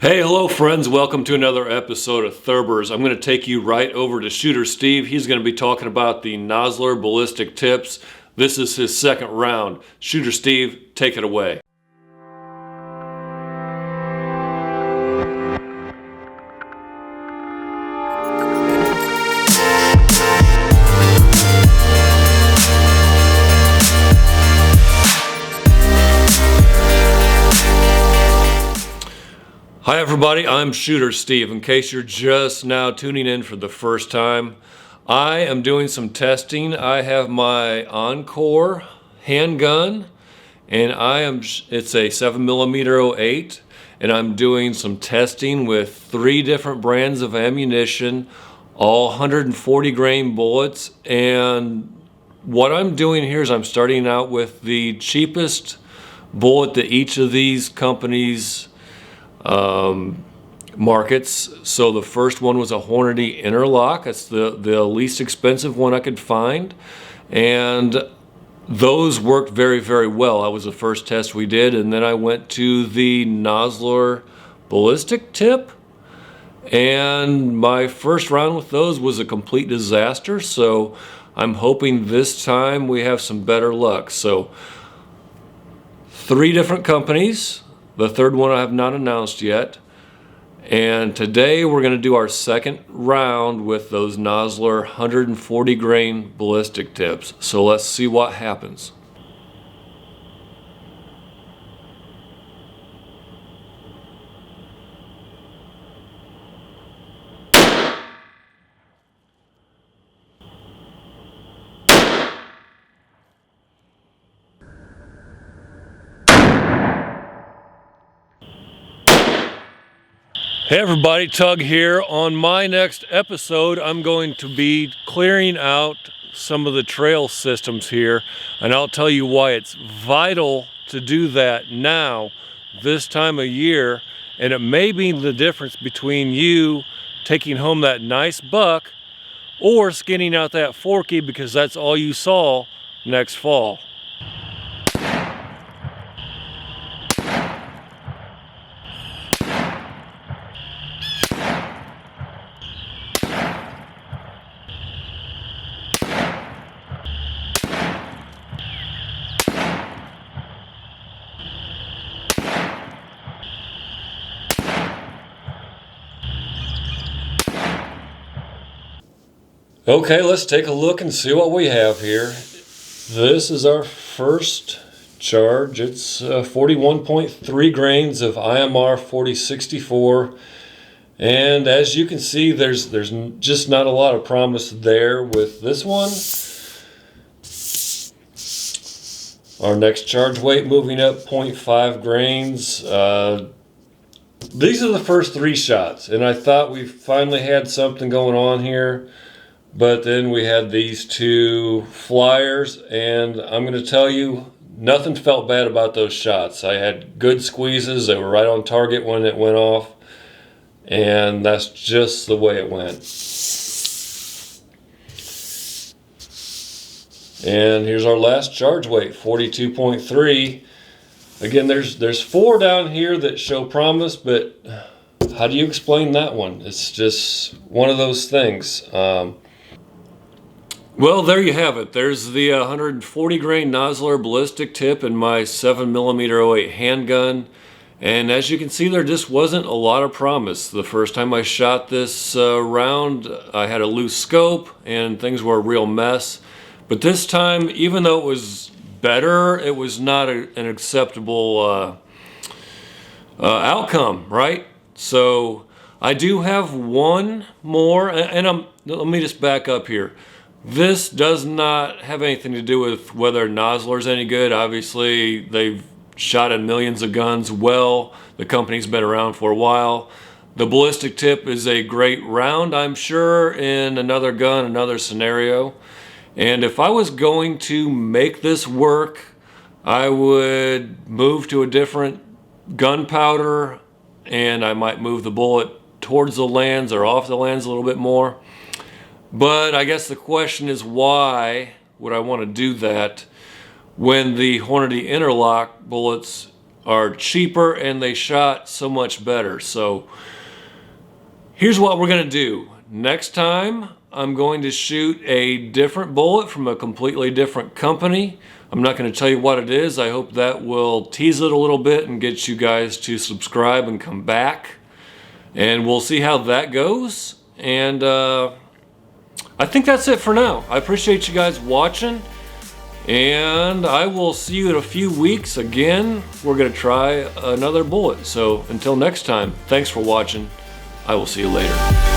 Hey, hello friends. Welcome to another episode of Thurbers. I'm going to take you right over to Shooter Steve. He's going to be talking about the Nosler Ballistic tips. This is his second round. Shooter Steve, take it away. Hi everybody, I'm Shooter Steve. In case you're just now tuning in for the first time, I am doing some testing. I have my Encore handgun, and it's a 7mm 08, and I'm doing some testing with 3 different brands of ammunition, all 140 grain bullets. And what I'm doing here is I'm starting out with the cheapest bullet that each of these companies markets. So the first one was a Hornady Interlock. It's the least expensive one I could find, and those worked very, very well. That was the first test we did, and then I went to the Nosler Ballistic tip, and my first round with those was a complete disaster. So I'm hoping this time we have some better luck. So 3 different companies. The third one I have not announced yet. And today we're going to do our second round with those Nosler 140 grain ballistic tips. So let's see what happens. Hey everybody, Tug here. On my next episode, I'm going to be clearing out some of the trail systems here, and I'll tell you why it's vital to do that now, this time of year, and it may be the difference between you taking home that nice buck or skinning out that forky because that's all you saw next fall. Okay, let's take a look and see what we have here. This is our first charge. It's 41.3 grains of IMR 4064, and as you can see, there's just not a lot of promise there with this one. Our next charge weight moving up 0.5 grains. These are the first 3 shots, and I thought we finally had something going on here. But then we had these 2 flyers, and I'm going to tell you, nothing felt bad about those shots. I had good squeezes. They were right on target when it went off, and that's just the way it went. And here's our last charge weight, 42.3. Again, there's 4 down here that show promise, but how do you explain that one? It's just one of those things. Well, there you have it. There's the 140 grain Nosler ballistic tip in my 7mm 08 handgun. And as you can see, there just wasn't a lot of promise. The first time I shot this round, I had a loose scope and things were a real mess. But this time, even though it was better, it was not an acceptable outcome, right? So I do have one more, and let me just back up here. This does not have anything to do with whether Nosler's any good. Obviously, they've shot in millions of guns well. The company's been around for a while. The ballistic tip is a great round, I'm sure, in another gun, another scenario. And if I was going to make this work, I would move to a different gunpowder, and I might move the bullet towards the lands or off the lands a little bit more. But I guess the question is, why would I want to do that when the Hornady Interlock bullets are cheaper and they shot so much better. So here's what we're gonna do. Next time, I'm going to shoot a different bullet from a completely different company. I'm not gonna tell you what it is. I hope that will tease it a little bit and get you guys to subscribe and come back. And we'll see how that goes. And I think that's it for now. I appreciate you guys watching. And I will see you in a few weeks. Again, we're gonna try another bullet. So until next time, thanks for watching. I will see you later.